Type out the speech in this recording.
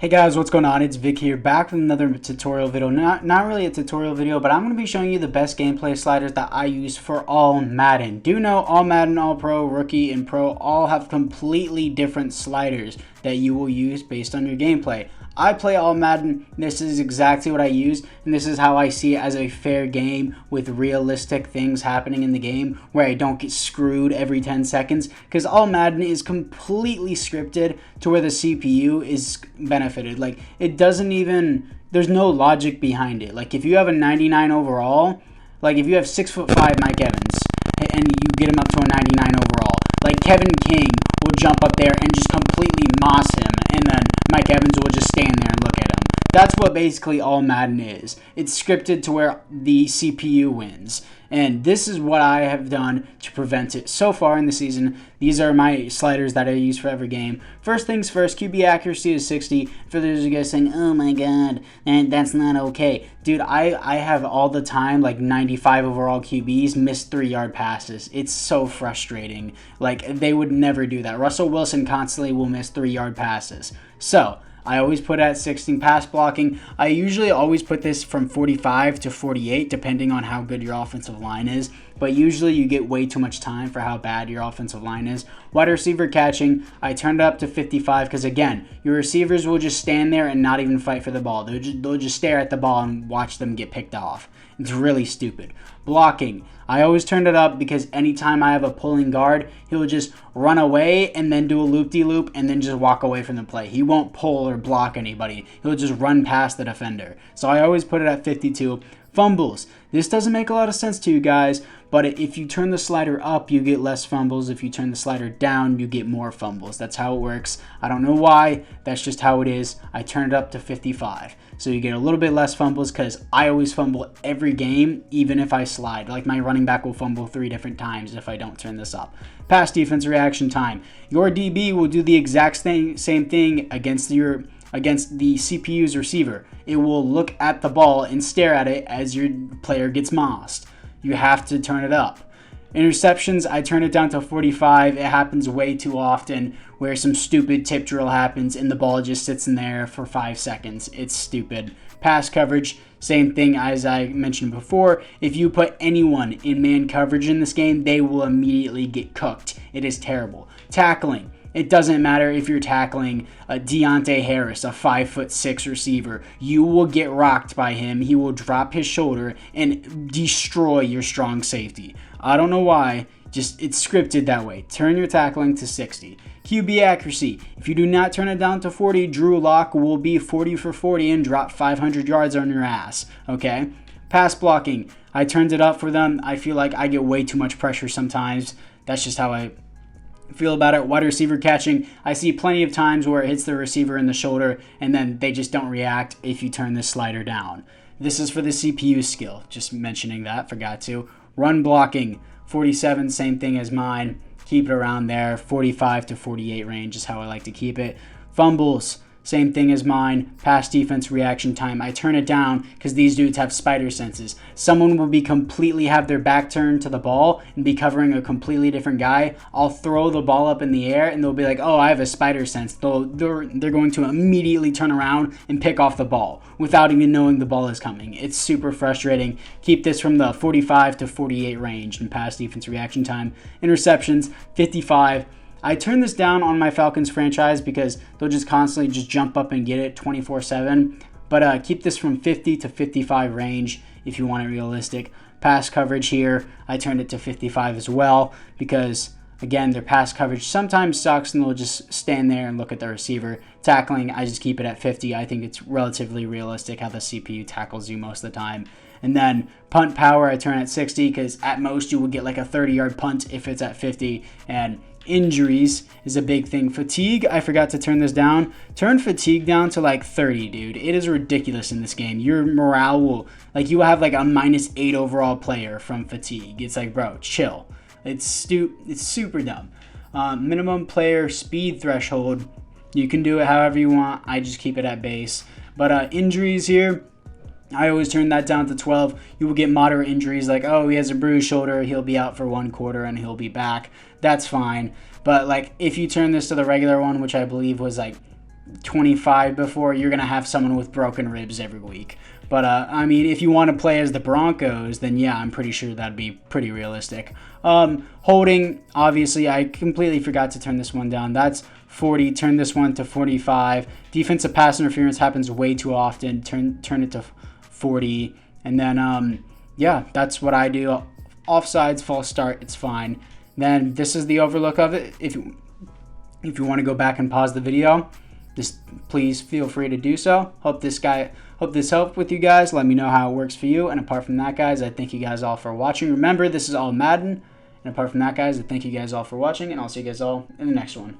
Hey guys, what's going on? It's Vic here, back with another tutorial video. Not really a tutorial video, but I'm going to be showing you the best gameplay sliders that I use for all Madden. Do know all Madden, all Pro, Rookie, and Pro all have completely different sliders that you will use based on your gameplay. I play all Madden. This is exactly what I use, and this is how I see it as a fair game with realistic things happening in the game where I don't get screwed every 10 seconds, because all Madden is completely scripted to where the CPU is benefited. Like, it doesn't even, there's no logic behind it. Like, if you have a 99 overall, like if you have 6'5" Mike Evans and you get him up to a 99 overall, like Kevin King will jump up there and just completely moss him, and then Mike Evans will just stand there and look at him. That's what basically all Madden is. It's scripted to where the CPU wins. And this is what I have done to prevent it so far in the season. These are my sliders that I use for every game. First things first, QB accuracy is 60. For those of you guys saying, oh my god, that's not okay. Dude, I have all the time like 95 overall QBs miss 3-yard passes. It's so frustrating. Like, they would never do that. Russell Wilson constantly will miss 3-yard passes. So I always put at 16 pass blocking. I usually always put this from 45 to 48, depending on how good your offensive line is. But usually you get way too much time for how bad your offensive line is. Wide receiver catching, I turned it up to 55 because, again, your receivers will just stand there and not even fight for the ball. They'll just stare at the ball and watch them get picked off. It's really stupid. Blocking, I always turned it up because anytime I have a pulling guard, he'll just run away and then do a loop-de-loop and then just walk away from the play. He won't pull or block anybody. He'll just run past the defender. So I always put it at 52. Fumbles. This doesn't make a lot of sense to you guys, but if you turn the slider up, you get less fumbles. If you turn the slider down, you get more fumbles. That's how it works. I don't know why. That's just how it is. I turned it up to 55. So you get a little bit less fumbles because I always fumble every game, even if I slide. Like, my running back will fumble 3 different times if I don't turn this up. Pass defense reaction time. Your DB will do the exact same thing against the CPU's receiver. It will look at the ball and stare at it as your player gets mossed. You have to turn it up. Interceptions, I turn it down to 45. It happens way too often where some stupid tip drill happens and the ball just sits in there for 5 seconds. It's stupid. Pass coverage, same thing as I mentioned before. If you put anyone in man coverage in this game, they will immediately get cooked. It is terrible. Tackling. It doesn't matter if you're tackling Deontay Harris, a 5'6" receiver. You will get rocked by him. He will drop his shoulder and destroy your strong safety. I don't know why. Just, it's scripted that way. Turn your tackling to 60. QB accuracy. If you do not turn it down to 40, Drew Lock will be 40 for 40 and drop 500 yards on your ass. Okay? Pass blocking. I turned it up for them. I feel like I get way too much pressure sometimes. That's just how I feel about it. Wide receiver catching, I see plenty of times where it hits the receiver in the shoulder and then they just don't react if you turn this slider down. This is for the CPU skill, just mentioning that, forgot to. Run blocking, 47, same thing as mine. Keep it around there. 45 to 48 range is how I like to keep it. Fumbles, same thing as mine. Pass defense reaction time, I turn it down because these dudes have spider senses. Someone will be completely have their back turned to the ball and be covering a completely different guy. I'll throw the ball up in the air and they'll be like, oh, I have a spider sense. They're going to immediately turn around and pick off the ball without even knowing the ball is coming. It's super frustrating. Keep this from the 45 to 48 range in pass defense reaction time. Interceptions, 55. I turn this down on my Falcons franchise because they'll just constantly just jump up and get it 24/7. But keep this from 50 to 55 range if you want it realistic. Pass coverage here, I turned it to 55 as well because, again, their pass coverage sometimes sucks and they'll just stand there and look at the receiver. Tackling, I just keep it at 50. I think it's relatively realistic how the CPU tackles you most of the time. And then punt power, I turn at 60 because at most you will get like a 30-yard punt if it's at 50. And injuries is a big thing. Fatigue, I forgot to turn this down. Turn fatigue down to like 30, dude. It is ridiculous in this game. Your morale will, like, you will have like a -8 overall player from fatigue. It's like, bro, chill. It's super dumb. Minimum player speed threshold, you can do it however you want. I just keep it at base. But injuries here, I always turn that down to 12. You will get moderate injuries like, oh, he has a bruised shoulder, he'll be out for 1 quarter and he'll be back. That's fine. But like, if you turn this to the regular one, which I believe was like 25 before, you're going to have someone with broken ribs every week. But, I mean, if you want to play as the Broncos, then yeah, I'm pretty sure that'd be pretty realistic. Holding, obviously, I completely forgot to turn this one down. That's 40. Turn this one to 45. Defensive pass interference happens way too often. Turn it to 40. And then, yeah, that's what I do. Offsides, false start, it's fine. Then this is the overlook of it. If you want to go back and pause the video, just please feel free to do so. Hope this helped with you guys. Let me know how it works for you. And apart from that, guys, I thank you guys all for watching. Remember, this is all Madden. And apart from that, guys, I thank you guys all for watching, and I'll see you guys all in the next one.